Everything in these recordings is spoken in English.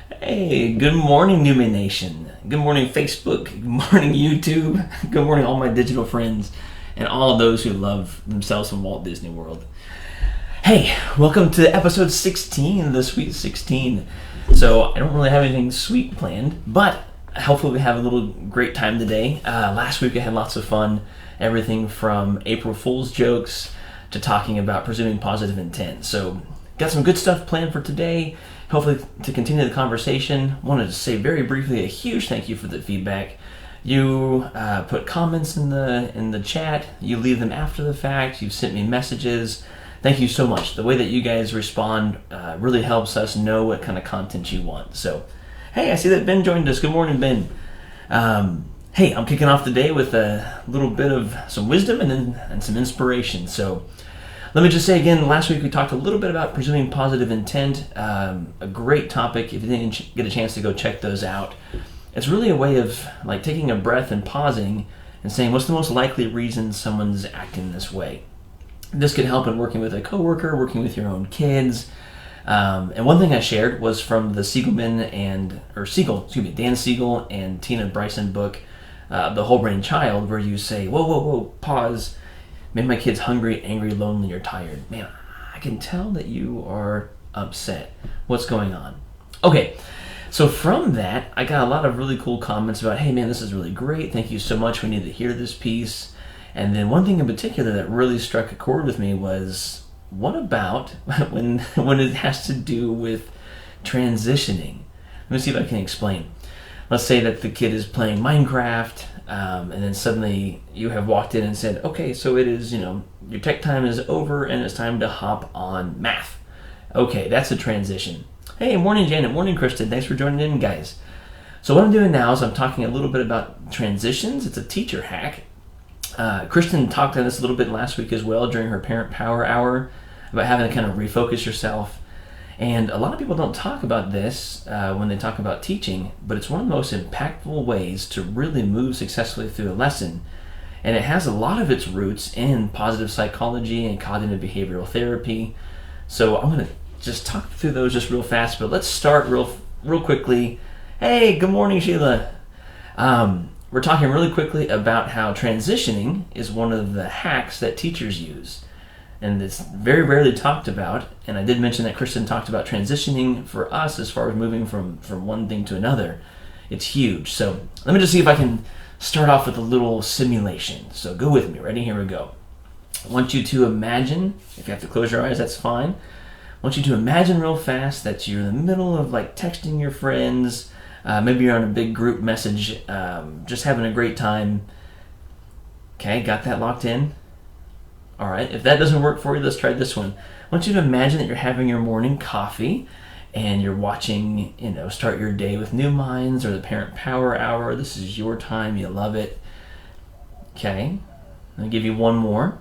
Hey, good morning, Newman Nation. Good morning, Facebook. Good morning, YouTube. Good morning, all my digital friends and all of those who love themselves from Walt Disney World. Hey, welcome to episode 16, the Sweet 16. So, I don't really have anything sweet planned, but hopefully we have a little great time today. Last week I had lots of fun. Everything from April Fool's jokes to talking about presuming positive intent. So, got some good stuff planned for today. Hopefully, to continue the conversation, wanted to say very briefly a huge thank you for the feedback. You put comments in the chat. You leave them after the fact. You've sent me messages. Thank you so much. The way that you guys respond really helps us know what kind of content you want. So, hey, I see that Ben joined us. Good morning, Ben. Hey, I'm kicking off the day with a little bit of some wisdom and some inspiration. So, let me just say again, last week we talked a little bit about presuming positive intent, a great topic. If you didn't get a chance to go check those out, it's really a way of like taking a breath and pausing and saying, what's the most likely reason someone's acting this way? This could help in working with a coworker, working with your own kids. And one thing I shared was from the Dan Siegel and Tina Bryson book, The Whole Brain Child, where you say, whoa, pause. Maybe my kid's hungry, angry, lonely, or tired. Man, I can tell that you are upset. What's going on? Okay, so from that, I got a lot of really cool comments about, hey man, this is really great. Thank you so much. We need to hear this piece. And then one thing in particular that really struck a chord with me was, what about when it has to do with transitioning? Let me see if I can explain. Let's say that the kid is playing Minecraft, and then suddenly you have walked in and said, okay, so it is, your tech time is over and it's time to hop on math. Okay, that's a transition. Hey, morning Janet, morning Kristen, thanks for joining in, guys. So what I'm doing now is I'm talking a little bit about transitions. It's a teacher hack. Kristen talked on this a little bit last week as well during her Parent Power Hour about having to kind of refocus yourself. And a lot of people don't talk about this when they talk about teaching, but it's one of the most impactful ways to really move successfully through a lesson. And it has a lot of its roots in positive psychology and cognitive behavioral therapy. So I'm going to just talk through those just real fast, but let's start real quickly. Hey, good morning, Sheila. We're talking really quickly about how transitioning is one of the hacks that teachers use. And it's very rarely talked about, and I did mention that Kristen talked about transitioning for us as far as moving from one thing to another. It's huge. So let me just see if I can start off with a little simulation. So go with me. Ready? Here we go. I want you to imagine, if you have to close your eyes, that's fine. I want you to imagine real fast that you're in the middle of like texting your friends. Maybe you're on a big group message, just having a great time. Okay, got that locked in? All right, if that doesn't work for you, let's try this one. I want you to imagine that you're having your morning coffee and you're watching, Start Your Day with New Minds or the Parent Power Hour. This is your time. You love it. Okay, I'll give you one more.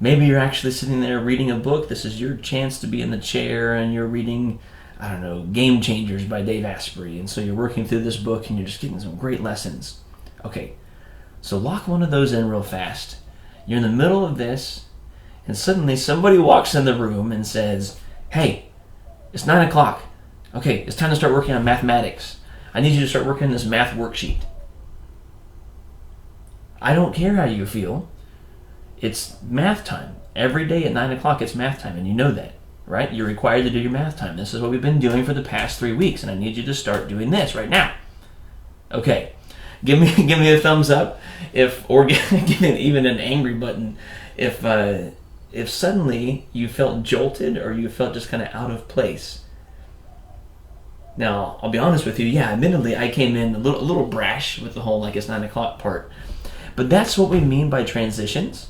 Maybe you're actually sitting there reading a book. This is your chance to be in the chair and you're reading, Game Changers by Dave Asprey. And so you're working through this book and you're just getting some great lessons. Okay, so lock one of those in real fast. You're in the middle of this, and suddenly somebody walks in the room and says, hey, it's 9 o'clock. Okay, it's time to start working on mathematics. I need you to start working on this math worksheet. I don't care how you feel. It's math time. Every day at 9 o'clock, it's math time, and you know that, right? You're required to do your math time. This is what we've been doing for the past 3 weeks, and I need you to start doing this right now. Okay. Give me a thumbs up, or give me even an angry button if suddenly you felt jolted or you felt just kind of out of place. Now, I'll be honest with you. Yeah, admittedly, I came in a little brash with the whole it's 9 o'clock part, but that's what we mean by transitions.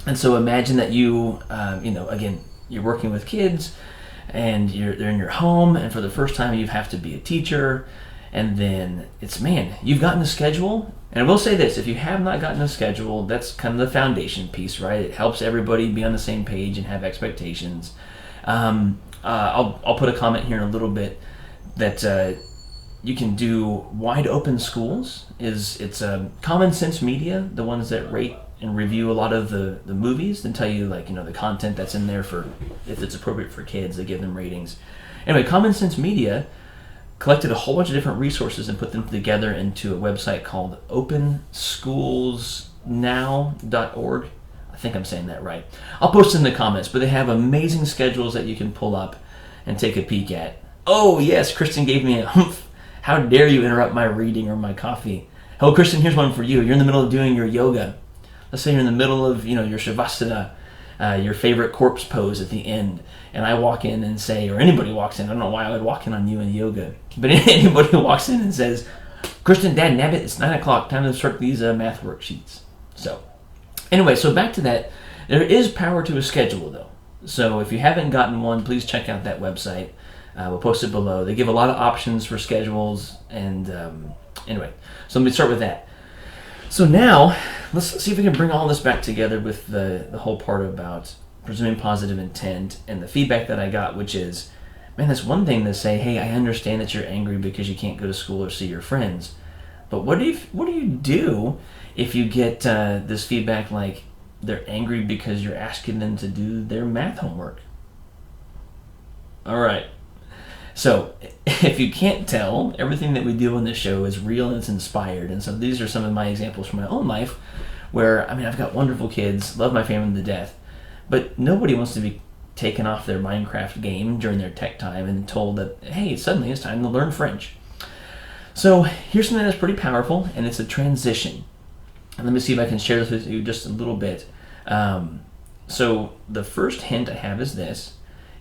And so imagine that you, again, you're working with kids, and they're in your home, and for the first time you have to be a teacher. And then you've gotten a schedule. And I will say this, if you have not gotten a schedule, that's kind of the foundation piece, right? It helps everybody be on the same page and have expectations. I'll put a comment here in a little bit that you can do wide open schools. It's Common Sense Media, the ones that rate and review a lot of the movies and tell you the content that's in there for if it's appropriate for kids. They give them ratings. Anyway, Common Sense Media collected a whole bunch of different resources and put them together into a website called openschoolsnow.org. I think I'm saying that right. I'll post it in the comments, but they have amazing schedules that you can pull up and take a peek at. Oh yes, Kristen gave me a humph. How dare you interrupt my reading or my coffee? Oh, Kristen, here's one for you. You're in the middle of doing your yoga. Let's say you're in the middle of, your Shavasana, your favorite corpse pose at the end, and I walk in and say, or anybody walks in, I don't know why I would walk in on you in yoga, but anybody who walks in and says, Kristen, Dad, nabbit, it's 9 o'clock, time to start these math worksheets. So, anyway, so back to that. There is power to a schedule, though. So if you haven't gotten one, please check out that website. We'll post it below. They give a lot of options for schedules, and anyway, so let me start with that. So now, let's see if we can bring all this back together with the whole part about presuming positive intent and the feedback that I got, which is, man, that's one thing to say, hey, I understand that you're angry because you can't go to school or see your friends, but what do you do if you get this feedback like they're angry because you're asking them to do their math homework? All right. So, if you can't tell, everything that we do on this show is real and it's inspired. And so these are some of my examples from my own life where, I've got wonderful kids, love my family to death, but nobody wants to be taken off their Minecraft game during their tech time and told that, hey, suddenly it's time to learn French. So, here's something that's pretty powerful, and it's a transition. And let me see if I can share this with you just a little bit. So, the first hint I have is this,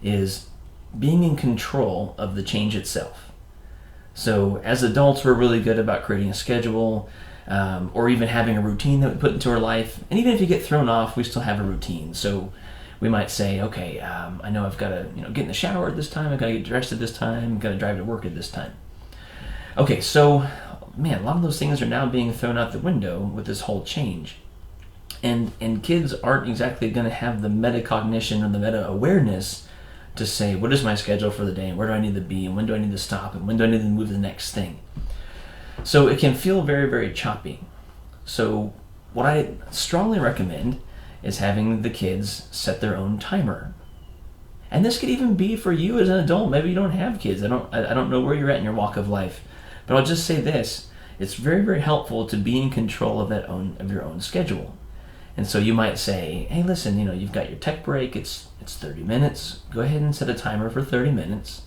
is being in control of the change itself. So as adults, we're really good about creating a schedule, or even having a routine that we put into our life. And even if you get thrown off, we still have a routine. So we might say, okay, I know I've got to get in the shower at this time, I've got to get dressed at this time, I've got to drive to work at this time. Okay, so man, a lot of those things are now being thrown out the window with this whole change. And kids aren't exactly going to have the metacognition or the meta-awareness to say, what is my schedule for the day, and where do I need to be, and when do I need to stop, and when do I need to move to the next thing? So it can feel very, very choppy. So what I strongly recommend is having the kids set their own timer. And this could even be for you as an adult. Maybe you don't have kids. I don't know where you're at in your walk of life. But I'll just say this. It's very, very helpful to be in control of your own schedule. And so you might say, hey, listen, you've got your tech break. It's 30 minutes. Go ahead and set a timer for 30 minutes.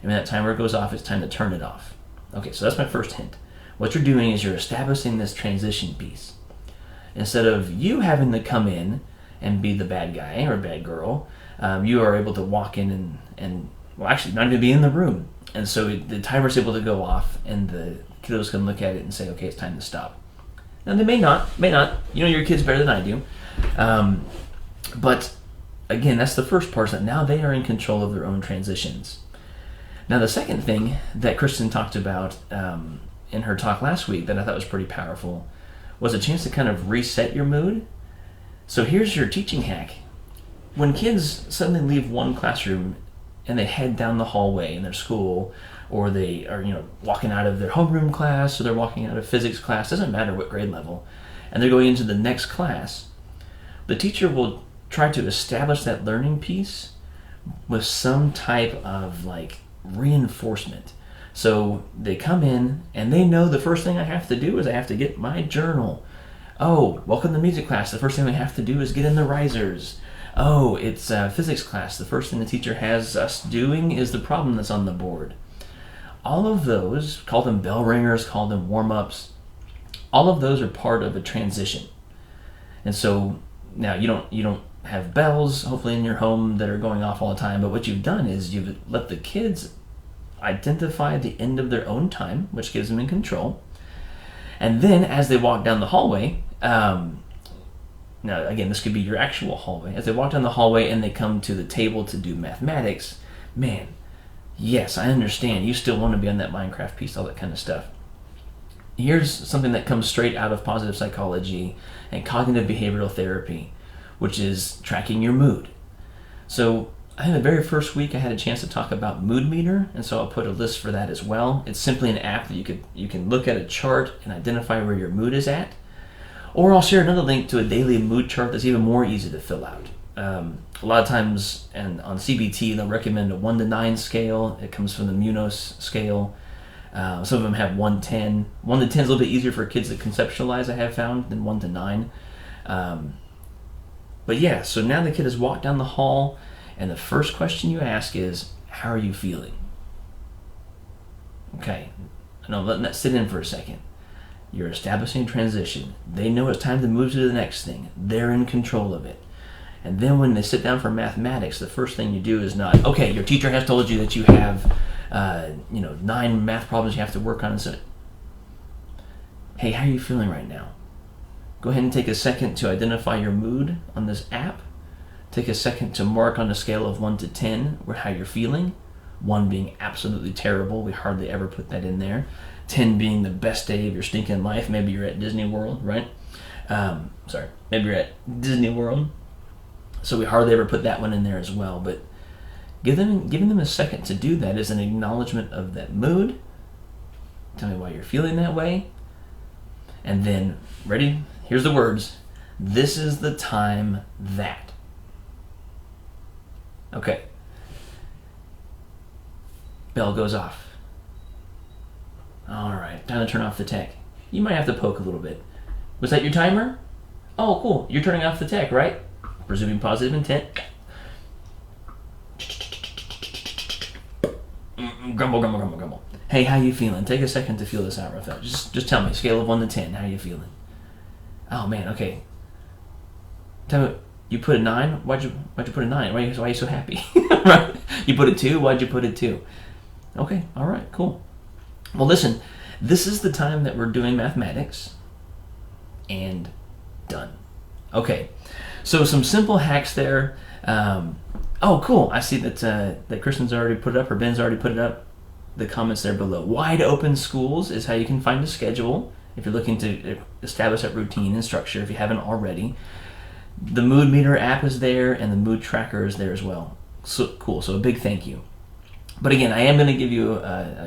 And when that timer goes off, it's time to turn it off. Okay, so that's my first hint. What you're doing is you're establishing this transition piece. Instead of you having to come in and be the bad guy or bad girl, you are able to walk in and well, actually not even be in the room. And so the timer's able to go off, and the kiddos can look at it and say, okay, it's time to stop. Now, they may not. You know your kids better than I do. But again, that's the first part, that now they are in control of their own transitions. Now, the second thing that Kristen talked about in her talk last week that I thought was pretty powerful was a chance to kind of reset your mood. So here's your teaching hack. When kids suddenly leave one classroom and they head down the hallway in their school, or they are walking out of their homeroom class, or they're walking out of physics class, doesn't matter what grade level, and they're going into the next class, the teacher will try to establish that learning piece with some type of reinforcement. So they come in and they know the first thing I have to do is I have to get my journal. Oh, welcome to music class. The first thing we have to do is get in the risers. Oh, it's physics class. The first thing the teacher has us doing is the problem that's on the board. All of those, call them bell ringers, call them warm-ups, all of those are part of a transition. And so now you don't have bells, hopefully, in your home that are going off all the time, but what you've done is you've let the kids identify the end of their own time, which gives them in control. And then as they walk down the hallway, now again, this could be your actual hallway. As they walk down the hallway and they come to the table to do mathematics, man, yes, I understand. You still want to be on that Minecraft piece, all that kind of stuff. Here's something that comes straight out of positive psychology and cognitive behavioral therapy, which is tracking your mood. So I think the very first week I had a chance to talk about Mood Meter, and so I'll put a list for that as well. It's simply an app that you can look at a chart and identify where your mood is at. Or I'll share another link to a daily mood chart that's even more easy to fill out. A lot of times, and on CBT, they'll recommend a 1 to 9 scale. It comes from the Munoz scale. Some of them have 1 to 10. 1 to 10 is a little bit easier for kids to conceptualize, I have found, than 1 to 9. But yeah, so now the kid has walked down the hall, and the first question you ask is, how are you feeling? Okay, I know, letting that sit in for a second. You're establishing transition. They know it's time to move to the next thing. They're in control of it. And then when they sit down for mathematics, the first thing you do is not, okay, your teacher has told you that you have 9 math problems you have to work on. And so, hey, how are you feeling right now? Go ahead and take a second to identify your mood on this app. Take a second to mark on a scale of 1 to 10 how you're feeling. 1 being absolutely terrible. We hardly ever put that in there. 10 being the best day of your stinking life. Maybe you're at Disney World, right? Maybe you're at Disney World. So we hardly ever put that one in there as well. But giving them a second to do that is an acknowledgement of that mood. Tell me why you're feeling that way. And then, ready? Here's the words. This is the time that. Okay. Bell goes off. All right, time to turn off the tech. You might have to poke a little bit. Was that your timer? Oh, cool. You're turning off the tech, right? Presuming positive intent. Grumble, grumble, grumble, grumble. Hey, how you feeling? Take a second to feel this out real fast. Just tell me, scale of 1 to 10, how you feeling? Oh man, okay. Tell me, you put a 9? Why'd you put a 9? Why are you so happy? Right? You put a 2? Why'd you put a 2? Okay, all right, cool. Well, listen, this is the time that we're doing mathematics, and done. Okay, so some simple hacks there. Oh, cool. I see that Kristen's already put it up, or Ben's already put it up. The comments there below. Wide open schools is how you can find a schedule if you're looking to establish that routine and structure if you haven't already. The Mood Meter app is there, and the Mood Tracker is there as well. So cool. So a big thank you. But again, I am going to give you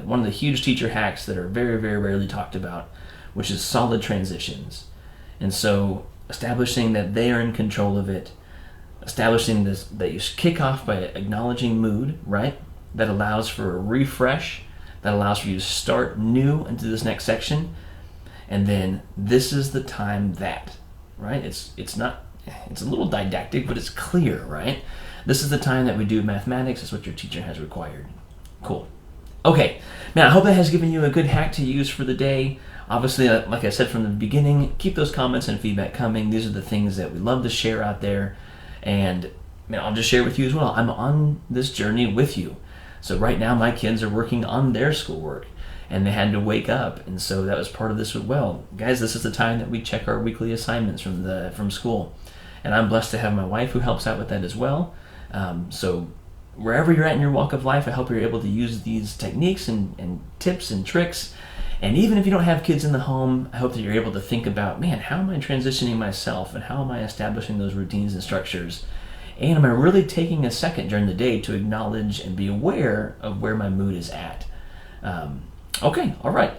one of the huge teacher hacks that are very, very rarely talked about, which is solid transitions. And so establishing that they are in control of it, establishing this, that you kick off by acknowledging mood, right? That allows for a refresh, that allows for you to start new into this next section. And then this is the time that, right? It's a little didactic, but it's clear, right? This is the time that we do mathematics. It's what your teacher has required. Cool. Okay, now I hope that has given you a good hack to use for the day. Obviously, like I said from the beginning, keep those comments and feedback coming. These are the things that we love to share out there. And I'll just share with you as well. I'm on this journey with you. So right now my kids are working on their schoolwork, and they had to wake up, and so that was part of this as well. Guys, this is the time that we check our weekly assignments from school. And I'm blessed to have my wife who helps out with that as well. So wherever you're at in your walk of life, I hope you're able to use these techniques and tips and tricks. And even if you don't have kids in the home, I hope that you're able to think about, man, how am I transitioning myself, and how am I establishing those routines and structures? And am I really taking a second during the day to acknowledge and be aware of where my mood is at? Okay, all right.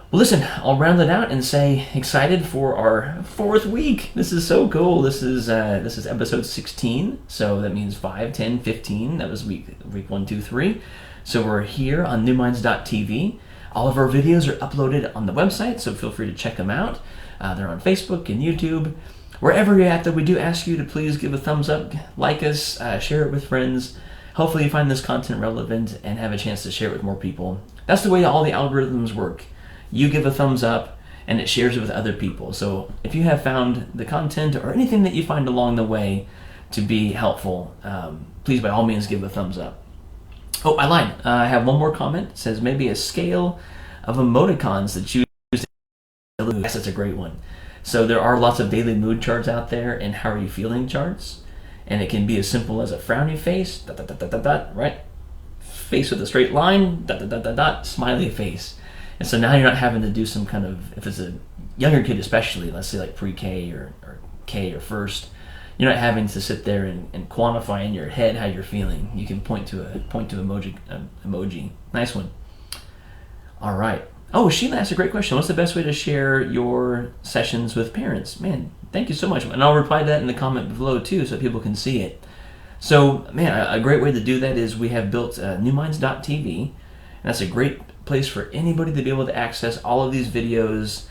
Well, listen, I'll round it out and say excited for our 4th week. This is so cool. This is episode 16, so that means 5, 10, 15. That was week 1, 2, 3. So we're here on newminds.tv. All of our videos are uploaded on the website, so feel free to check them out. They're on Facebook and YouTube. Wherever you're at, though, we do ask you to please give a thumbs up, like us, share it with friends. Hopefully you find this content relevant and have a chance to share it with more people. That's the way all the algorithms work. You give a thumbs up, and it shares it with other people. So if you have found the content or anything that you find along the way to be helpful, please by all means give a thumbs up. Oh, I lied. I have one more comment. It says maybe a scale of emoticons that you use to lose. Yes, that's a great one. So there are lots of daily mood charts out there and how are you feeling charts. And it can be as simple as a frowny face, dot, dot, dot, dot, dot, dot, right? Face with a straight line, dot, dot, dot, dot, dot, smiley face. And so now you're not having to do some kind of, if it's a younger kid especially, let's say like pre-K or K or first, you're not having to sit there and quantify in your head how you're feeling. You can point to emoji. Nice one. All right. Oh, Sheila asked a great question. What's the best way to share your sessions with parents? Man, thank you so much. And I'll reply to that in the comment below too so people can see it. So, man, a great way to do that is we have built newminds.tv, and that's a great place for anybody to be able to access all of these videos.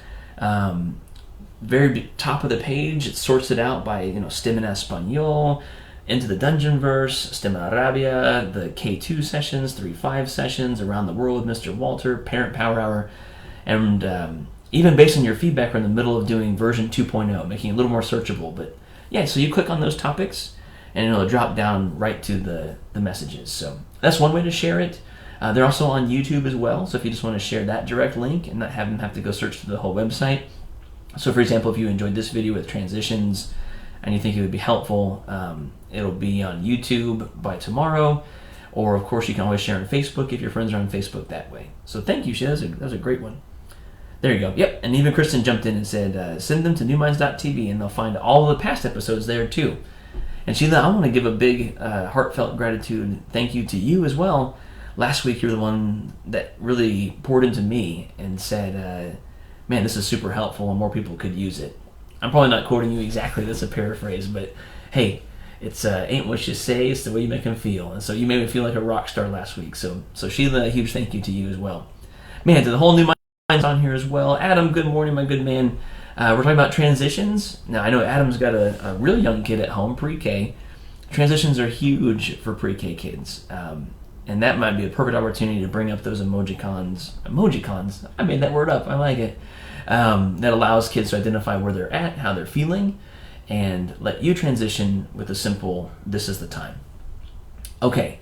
Very top of the page, it sorts it out by STEM and Espanol, into the Dungeon Verse, STEM and Arabia, the K2 sessions, 3-5 sessions, Around the World with Mr. Walter, Parent Power Hour, and even based on your feedback, we're in the middle of doing version 2.0, making it a little more searchable. But yeah, so you click on those topics, and it'll drop down right to the messages. So that's one way to share it. They're also on YouTube as well, so if you just want to share that direct link and not have to go search through the whole website. So for example, if you enjoyed this video with transitions and you think it would be helpful, it'll be on YouTube by tomorrow. Or of course you can always share on Facebook if your friends are on Facebook that way. So thank you, Shiz. That was a great one. There you go. Yep. And even Kristen jumped in and said, send them to newminds.tv and they'll find all of the past episodes there too. And Sheila, I want to give a big heartfelt gratitude, thank you to you as well. Last week you were the one that really poured into me and said, man, this is super helpful and more people could use it. I'm probably not quoting you exactly, that's a paraphrase, but hey, it's ain't what you say, it's the way you make them feel. And so you made me feel like a rock star last week. So Sheila, a huge thank you to you as well. Man, to the whole New Minds on here as well. Adam, good morning, my good man. We're talking about transitions. Now, I know Adam's got a real young kid at home, pre-K. Transitions are huge for pre-K kids. And that might be a perfect opportunity to bring up those emojicons. I made that word up, I like it. That allows kids to identify where they're at, how they're feeling, and let you transition with a simple, this is the time. Okay,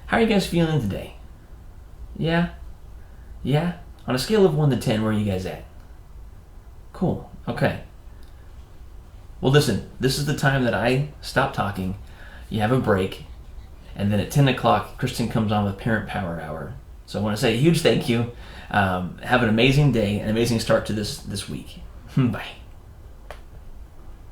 how are you guys feeling today? Yeah? On a scale of 1 to 10, where are you guys at? Cool, okay. Well listen, this is the time that I stop talking, you have a break, and then at 10 o'clock, Kristen comes on with Parent Power Hour. So I want to say a huge thank you. Have an amazing day, an amazing start to this week. Bye.